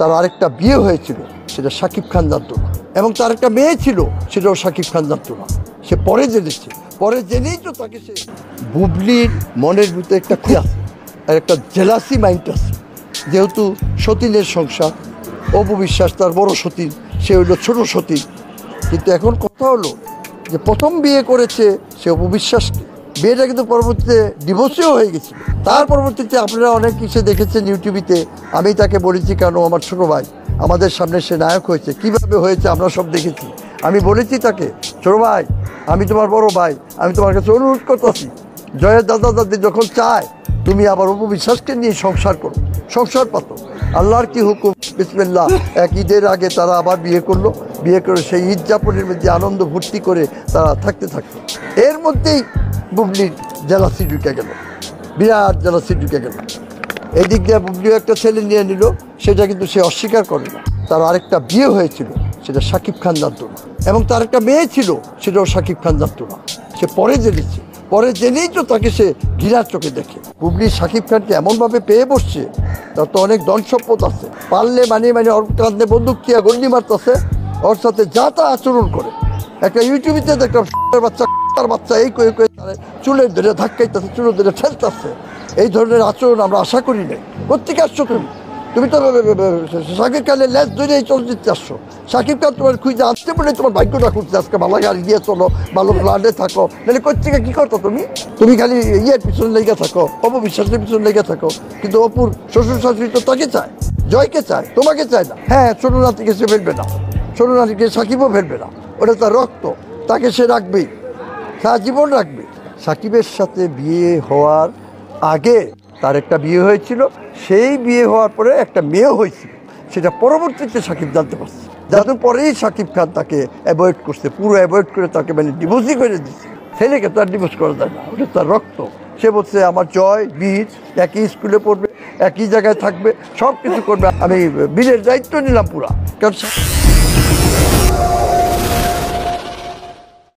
তার আরেকটা বিয়ে হয়েছিল, সেটা শাকিব খান জানতো না, এবং তার একটা মেয়ে ছিল, সেটাও শাকিব খান জানতো না। সে পরে জেনেছে, পরে জেনেই তো তাকে সে বুবলির মনের ভিতরে একটা খুঁজে আছে আর একটা জেলাসি মাইন্ড আছে। যেহেতু সতীনের সংসার, অপু বিশ্বাস তার বড় সতীন, সে হইল ছোট সতীন। কিন্তু এখন কথা হলো যে প্রথম বিয়ে করেছে সে অপু বিশ্বাসকে, বিয়েটা কিন্তু পরবর্তীতে ডিভোর্সেও হয়ে গেছিল। তার পরবর্তীতে আপনারা অনেক কিছু দেখেছেন ইউটিউবিতে, আমি তাকে বলেছি কেন আমার ছোট ভাই আমাদের সামনে সে নায়ক হয়েছে, কিভাবে হয়েছে আমরা সব দেখেছি। আমি বলেছি তাকে, ছোট ভাই আমি তোমার বড় ভাই, আমি তোমার কাছে অনুরোধ করতেছি, জয়ের দাদা দাদি যখন চায় তুমি আবার অপু বিশ্বাসকে নিয়ে সংসার করো, সংসার পাতো। আল্লাহর কি হুকুম, বিসমিল্লাহ। এক ঈদের আগে তারা আবার বিয়ে করলো, বিয়ে করে সেই ঈদ যাপনের মধ্যে আনন্দ ভর্তি করে তারা থাকতে থাকতো। এর মধ্যেই বুবলির জেলাসি ঢুকে গেল, বিরাট জেলাসি ঢুকে গেল। এই দিক দিয়ে বুবলিও একটা ছেলে নিয়ে নিল, সেটা কিন্তু সে অস্বীকার করে না। তার আরেকটা বিয়ে হয়েছিল, সেটা শাকিব খান জানতো না, এবং তার একটা মেয়ে ছিল, সেটাও শাকিব খান জানতো না। সে পরে জেনেছে, পরে জেনেই তো তাকে সে ঘৃণার চোখে দেখে। বুবলি শাকিব খানকে এমনভাবে পেয়ে বসছে, তার তো অনেক ধন সম্পদ আছে, পারলে মানে ওর কাঁধে বন্দুক দিয়া গন্ডি মারতেছে, ওর সাথে যা তা আচরণ করে। একটা ইউটিউবিতে দেখলাম বাচ্চা তার বাচ্চা এই করে করে তার চুলের ধরে ধাক্কাইতেছে, চুলের ধরে ফেলতেছে। এই ধরনের আচরণ আমরা আশা করি নাই। কোথেকে আসছো তুমি? তুমি তো শাকিব খানের লেজ ধরে এই চলচ্চিত্রে আসছো। শাকিব খান তোমার খুঁজে আসতে বলে তোমার ভাগ্যটা খুঁজছে, আজকে ভালো গাড়ি দিয়ে চলো, ভালো প্ল্যানে থাকো, নাহলে কোথেকে কী করতো তুমি? তুমি খালি ইয়ের পিছনে লেগে থাকো, অপু বিশ্বাসের পিছনে লেগে থাকো। কিন্তু অপুর শ্বশুর শাশুড়ি তো তাকে চায়, জয়কে চায়, তোমাকে চায় না। হ্যাঁ, ছোটো নাতিকে সে ফেলবে না, ছোটো নাতিকে সাকিবও ফেলবে না, ওটা তার রক্ত, তাকে সে রাখবেই, সারা জীবন রাখবে। সাকিবের সাথে বিয়ে হওয়ার আগে তার একটা বিয়ে হয়েছিল, সেই বিয়ে হওয়ার পরে একটা মেয়েও হয়েছিল, সেটা পরবর্তীতে সাকিব জানতে পারছে। যাদের পরেই সাকিব খান তাকে অ্যাভয়েড করছে, পুরো অ্যাভয়েড করে তাকে মানে ডিভোর্সই করে দিচ্ছে। ছেলেকে তার ডিভোর্স করা যায় না, ওটা তার রক্ত। সে বলছে আমার জয় বীজ একই স্কুলে পড়বে, একই জায়গায় থাকবে, সব কিছু করবে, আমি বীরের দায়িত্ব নিলাম পুরা। কারণ